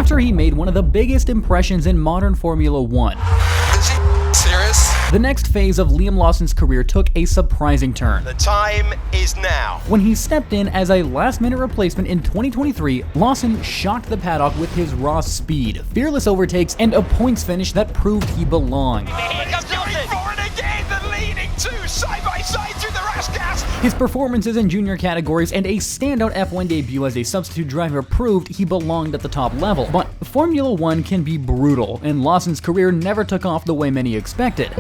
after he made one of the biggest impressions in modern Formula 1. Is he serious? The next phase of Liam Lawson's career took a surprising turn. The time is now. When he stepped in as a last-minute replacement in 2023, Lawson shocked the paddock with his raw speed, fearless overtakes, and a points finish that proved he belonged. Here comes going for it again, the leading two side by side through the rash gas. His performances in junior categories and a standout F1 debut as a substitute driver proved he belonged at the top level. But Formula 1 can be brutal, and Lawson's career never took off the way many expected.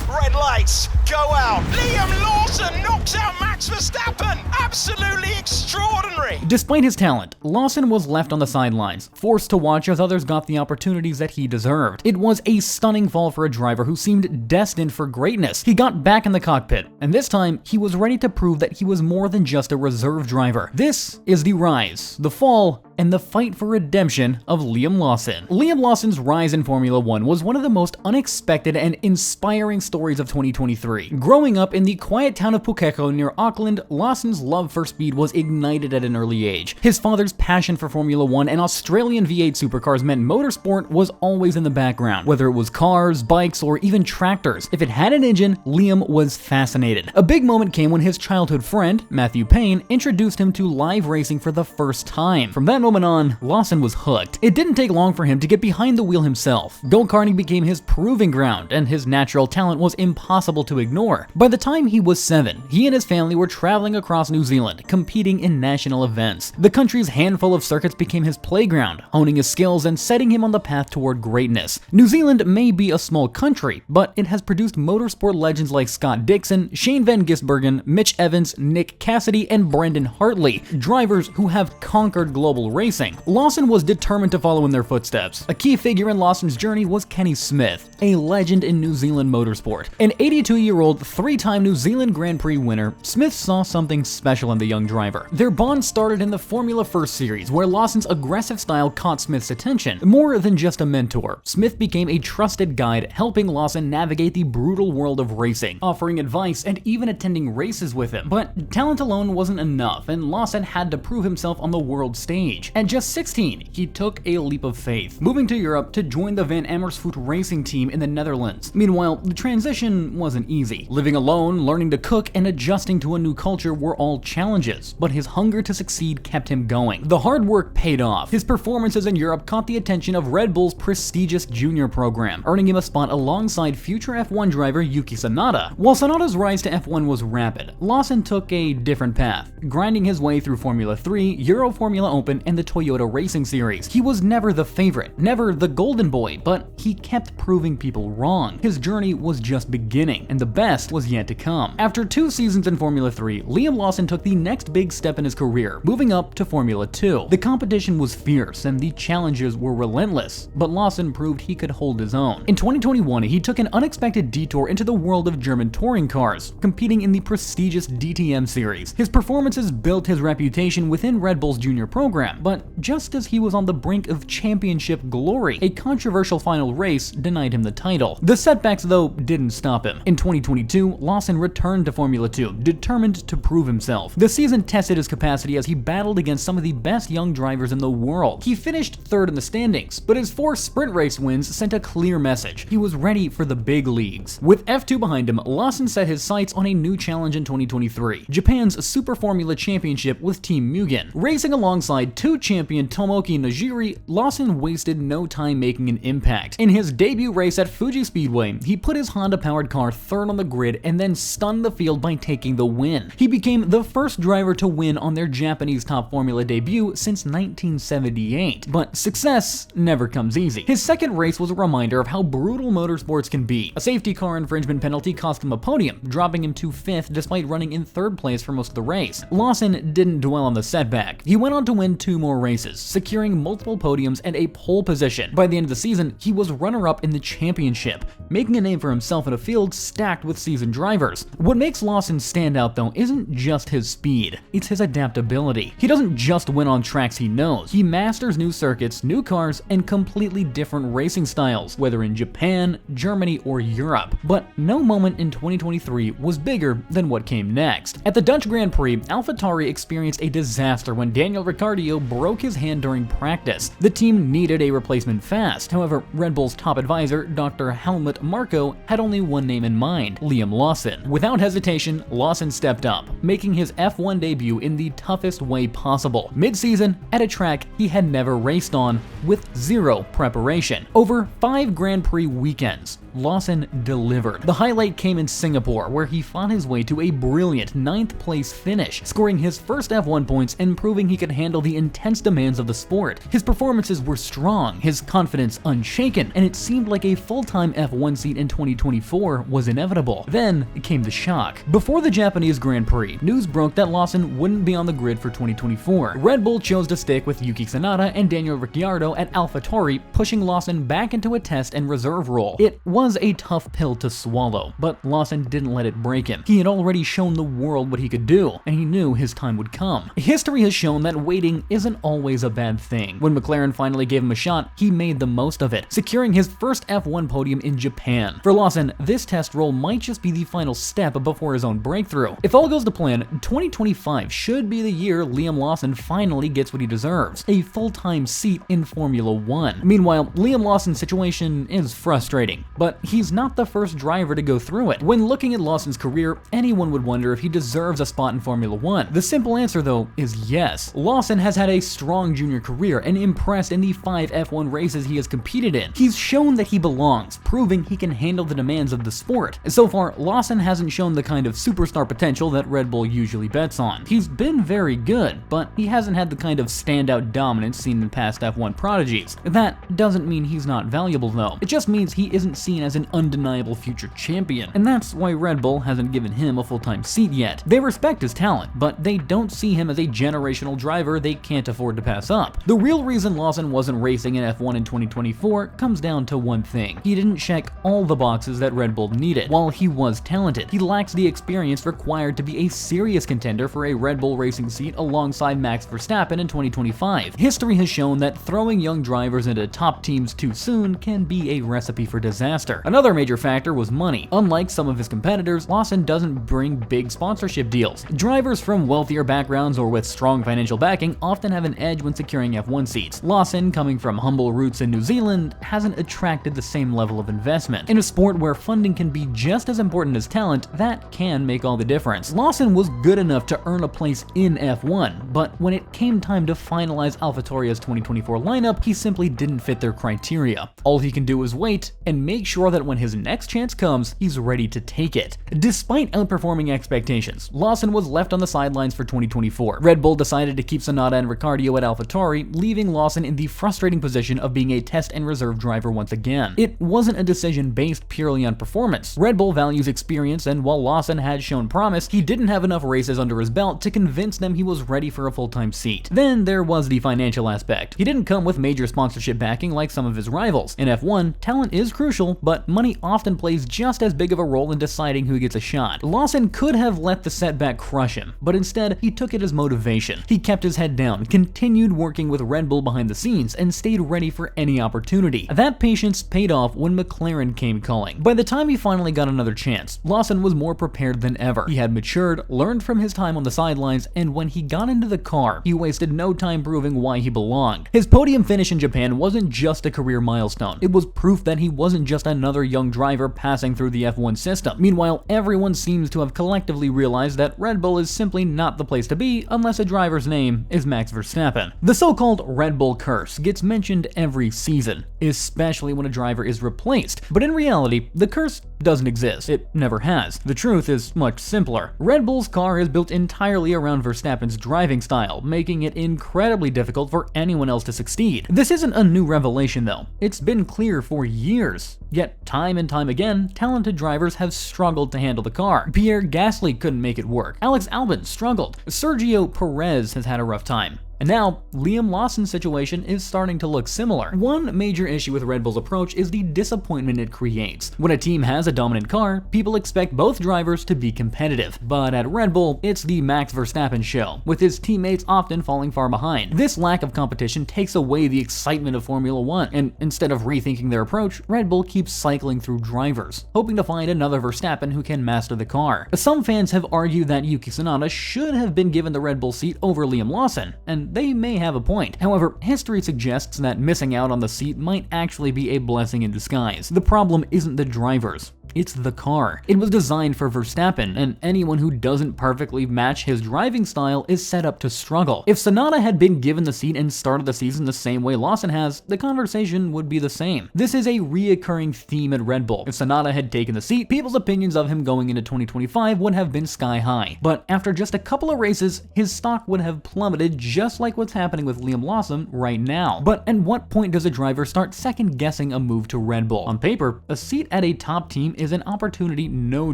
Red lights, go out. Liam Lawson knocks out Max Verstappen. Absolutely extraordinary. Despite his talent, Lawson was left on the sidelines, forced to watch as others got the opportunities that he deserved. It was a stunning fall for a driver who seemed destined for greatness. He got back in the cockpit, and this time he was ready to prove that he was more than just a reserve driver. This is the rise, the fall, and the fight for redemption of Liam Lawson. Liam Lawson's rise in Formula 1 was one of the most unexpected and inspiring stories of 2023. Growing up in the quiet town of Pukeko near Auckland, Lawson's love for speed was ignited at an early age. His father's passion for Formula 1 and Australian V8 supercars meant motorsport was always in the background. Whether it was cars, bikes, or even tractors, if it had an engine, Liam was fascinated. A big moment came when his childhood friend, Matthew Payne, introduced him to live racing for the first time. From that moment on, Lawson was hooked. It didn't take long for him to get behind the wheel himself. Go-karting became his proving ground, and his natural talent was impossible to ignore. By the time he was 7, he and his family were traveling across New Zealand, competing in national events. The country's handful of circuits became his playground, honing his skills and setting him on the path toward greatness. New Zealand may be a small country, but it has produced motorsport legends like Scott Dixon, Shane Van Gisbergen, Mitch Evans, Nick Cassidy, and Brendan Hartley, drivers who have conquered global racing. Lawson was determined to follow in their footsteps. A key figure in Lawson's journey was Kenny Smith, a legend in New Zealand motorsport. An 82-year-old, 3-time New Zealand Grand Prix winner, Smith saw something special in the young driver. Their bond started in the Formula First series, where Lawson's aggressive style caught Smith's attention. More than just a mentor, Smith became a trusted guide, helping Lawson navigate the brutal world of racing, offering advice and even attending races with him. But talent alone wasn't enough, and Lawson had to prove himself on the world stage. At just 16, he took a leap of faith, moving to Europe to join the Van Amersfoort racing team in the Netherlands. Meanwhile, the transition wasn't easy. Living alone, learning to cook, and adjusting to a new culture were all challenges, but his hunger to succeed kept him going. The hard work paid off. His performances in Europe caught the attention of Red Bull's prestigious junior program, earning him a spot alongside future F1 driver Yuki Tsunoda. While Tsunoda's rise to F1 was rapid, Lawson took a different path, grinding his way through Formula 3, Euro Formula Open, and the Toyota Racing Series. He was never the favorite, never the golden boy, but he kept proving people wrong. His journey was just beginning, and the best was yet to come. After 2 seasons in Formula 3, Liam Lawson took the next big step in his career, moving up to Formula 2. The competition was fierce, and the challenges were relentless, but Lawson proved he could hold his own. In 2021, he took an unexpected detour into the world of German touring cars, competing in the prestigious DTM series. His performances built his reputation within Red Bull's junior program, but just as he was on the brink of championship glory, a controversial final race denied him the title. The setbacks, though, didn't stop him. In 2022, Lawson returned to Formula 2, determined to prove himself. The season tested his capacity as he battled against some of the best young drivers in the world. He finished 3rd in the standings, but his 4 sprint race wins sent a clear message. He was ready for the big leagues. With F2 behind him, Lawson set his sights on a new challenge in 2023, Japan's Super Formula Championship with Team Mugen. Racing alongside 2 champion Tomoki Najiri, Lawson wasted no time making an impact. In his debut race at Fuji Speedway, he put his Honda-powered car 3rd on the grid and then stunned the field by taking the win. He became the first driver to win on their Japanese Top Formula debut since 1978. But success never comes easy. His second race was a reminder of how brutal motorsports can be. A safety car infringement penalty cost him a podium, dropping him to 5th despite running in 3rd place for most of the race. Lawson didn't dwell on the setback. He went on to win 2 more races, securing multiple podiums and a pole position. By the end of the season, he was runner-up in the championship, making a name for himself in a field stacked with seasoned drivers. What makes Lawson stand out though isn't just his speed, it's his adaptability. He doesn't just win on tracks he knows, he masters new circuits, new cars, and completely different racing styles, whether in Japan, Germany, or Europe. But no moment in 2023 was bigger than what came next. At the Dutch Grand Prix, AlphaTauri experienced a disaster when Daniel Ricciardo broke his hand during practice. The team needed a replacement fast. However, Red Bull's top advisor, Dr. Helmut Marko, had only one name in mind: Liam Lawson. Without hesitation, Lawson stepped up, making his F1 debut in the toughest way possible, mid-season at a track he had never raced on, with zero preparation. Over 5 Grand Prix weekends, Lawson delivered. The highlight came in Singapore, where he fought his way to a brilliant 9th place finish, scoring his first F1 points and proving he could handle the intense demands of the sport. His performances were strong, his confidence unshaken, and it seemed like a full-time F1 seat in 2024 was inevitable. Then came the shock. Before the Japanese Grand Prix, news broke that Lawson wouldn't be on the grid for 2024. Red Bull chose to stick with Yuki Tsunoda and Daniel Ricciardo at AlphaTauri, pushing Lawson back into a test and reserve role. It was a tough pill to swallow, but Lawson didn't let it break him. He had already shown the world what he could do, and he knew his time would come. History has shown that waiting isn't always a bad thing. When McLaren finally gave him a shot, he made the most of it, securing his first F1 podium in Japan. For Lawson, this test role might just be the final step before his own breakthrough. If all goes to plan, 2025 should be the year Liam Lawson finally gets what he deserves: a full-time seat in Formula 1. Meanwhile, Liam Lawson's situation is frustrating, but he's not the first driver to go through it. When looking at Lawson's career, anyone would wonder if he deserves a spot in Formula 1. The simple answer, though, is yes. Lawson has had a strong junior career and impressed in the 5 F1 races he has competed in. He's shown that he belongs, proving he can handle the demands of the sport. So far, Lawson hasn't shown the kind of superstar potential that Red Bull usually bets on. He's been very good, but he hasn't had the kind of standout dominance seen in past F1 prodigies. That doesn't mean he's not valuable, though. It just means he isn't seen as an undeniable future champion, and that's why Red Bull hasn't given him a full-time seat yet. They respect his talent, but they don't see him as a generational driver they can't afford to pass up. The real reason Lawson wasn't racing in F1 in 2024 comes down to one thing: he didn't check all the boxes that Red Bull needed. While he was talented, he lacks the experience required to be a serious contender for a Red Bull racing seat alongside Max Verstappen in 2025. History has shown that throwing young drivers into top teams too soon can be a recipe for disaster. Another major factor was money. Unlike some of his competitors, Lawson doesn't bring big sponsorship deals. Drivers from wealthier backgrounds or with strong financial backing often have an edge when securing F1 seats. Lawson, coming from humble roots in New Zealand, hasn't attracted the same level of investment. In a sport where funding can be just as important as talent, that can make all the difference. Lawson was good enough to earn a place in F1, but when it came time to finalize AlphaTauri's 2024 lineup, he simply didn't fit their criteria. All he can do is wait and make sure that when his next chance comes, he's ready to take it. Despite outperforming expectations, Lawson was left on the sidelines for 2024. Red Bull decided to keep Tsunoda and Ricciardo at AlphaTauri, leaving Lawson in the frustrating position of being a test and reserve driver once again. It wasn't a decision based purely on performance. Red Bull values experience, and while Lawson had shown promise, he didn't have enough races under his belt to convince them he was ready for a full-time seat. Then there was the financial aspect. He didn't come with major sponsorship backing like some of his rivals. In F1, talent is crucial, but money often plays just as big of a role in deciding who gets a shot. Lawson could have let the setback crush him, but instead he took it as motivation. He kept his head down, continued working with Red Bull behind the scenes, and stayed ready for any opportunity. That patience paid off when McLaren came calling. By the time he finally got another chance, Lawson was more prepared than ever. He had matured, learned from his time on the sidelines, and when he got into the car, he wasted no time proving why he belonged. His podium finish in Japan wasn't just a career milestone. It was proof that he wasn't just another young driver passing through the F1 system. Meanwhile, everyone seems to have collectively realized that Red Bull is simply not the place to be unless a driver's name is Max Verstappen. The so-called Red Bull curse gets mentioned every season, especially when a driver is replaced. But in reality, the curse doesn't exist. It never has. The truth is much simpler. Red Bull's car is built entirely around Verstappen's driving style, making it incredibly difficult for anyone else to succeed. This isn't a new revelation, though. It's been clear for years. Yet, time and time again, talented drivers have struggled to handle the car. Pierre Gasly couldn't make it work. Alex Albon struggled. Sergio Perez has had a rough time. And now, Liam Lawson's situation is starting to look similar. One major issue with Red Bull's approach is the disappointment it creates. When a team has a dominant car, people expect both drivers to be competitive. But at Red Bull, it's the Max Verstappen show, with his teammates often falling far behind. This lack of competition takes away the excitement of Formula One, and instead of rethinking their approach, Red Bull keeps cycling through drivers, hoping to find another Verstappen who can master the car. Some fans have argued that Yuki Tsunoda should have been given the Red Bull seat over Liam Lawson, and they may have a point. However, history suggests that missing out on the seat might actually be a blessing in disguise. The problem isn't the drivers. It's the car. It was designed for Verstappen, and anyone who doesn't perfectly match his driving style is set up to struggle. If Tsunoda had been given the seat and started the season the same way Lawson has, the conversation would be the same. This is a reoccurring theme at Red Bull. If Tsunoda had taken the seat, people's opinions of him going into 2025 would have been sky high. But after just a couple of races, his stock would have plummeted, just like what's happening with Liam Lawson right now. But at what point does a driver start second-guessing a move to Red Bull? On paper, a seat at a top team is an opportunity no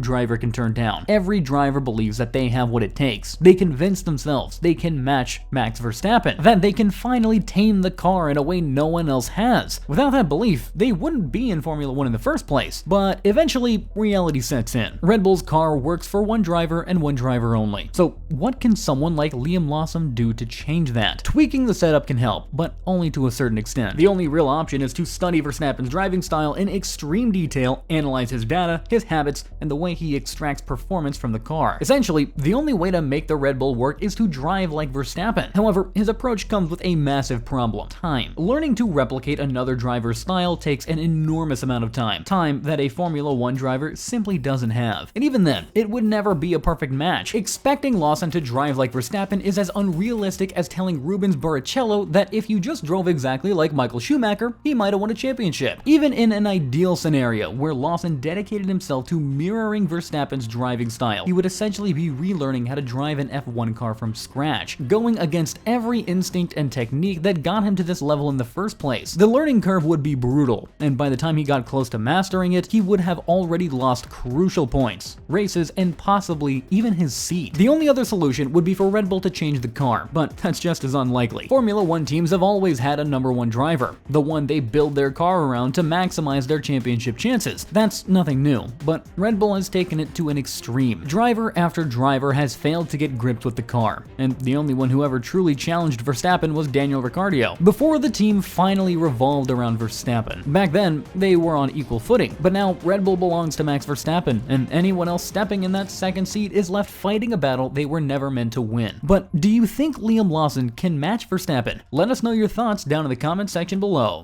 driver can turn down. Every driver believes that they have what it takes. They convince themselves they can match Max Verstappen, that they can finally tame the car in a way no one else has. Without that belief, they wouldn't be in Formula One in the first place. But eventually, reality sets in. Red Bull's car works for one driver and one driver only. So what can someone like Liam Lawson do to change that? Tweaking the setup can help, but only to a certain extent. The only real option is to study Verstappen's driving style in extreme detail, analyze his data, his habits, and the way he extracts performance from the car. Essentially, the only way to make the Red Bull work is to drive like Verstappen. However, his approach comes with a massive problem: time. Learning to replicate another driver's style takes an enormous amount of time that a Formula One driver simply doesn't have. And even then, it would never be a perfect match. Expecting Lawson to drive like Verstappen is as unrealistic as telling Rubens Barrichello that if you just drove exactly like Michael Schumacher, he might have won a championship. Even in an ideal scenario where Lawson dedicated himself to mirroring Verstappen's driving style, he would essentially be relearning how to drive an F1 car from scratch, going against every instinct and technique that got him to this level in the first place. The learning curve would be brutal, and by the time he got close to mastering it, he would have already lost crucial points, races, and possibly even his seat. The only other solution would be for Red Bull to change the car, but that's just as unlikely. Formula One teams have always had a number one driver, the one they build their car around to maximize their championship chances. That's nothing new, but Red Bull has taken it to an extreme. Driver after driver has failed to get gripped with the car, and the only one who ever truly challenged Verstappen was Daniel Ricciardo, before the team finally revolved around Verstappen. Back then, they were on equal footing, but now Red Bull belongs to Max Verstappen, and anyone else stepping in that second seat is left fighting a battle they were never meant to win. But do you think Liam Lawson can match Verstappen? Let us know your thoughts down in the comment section below.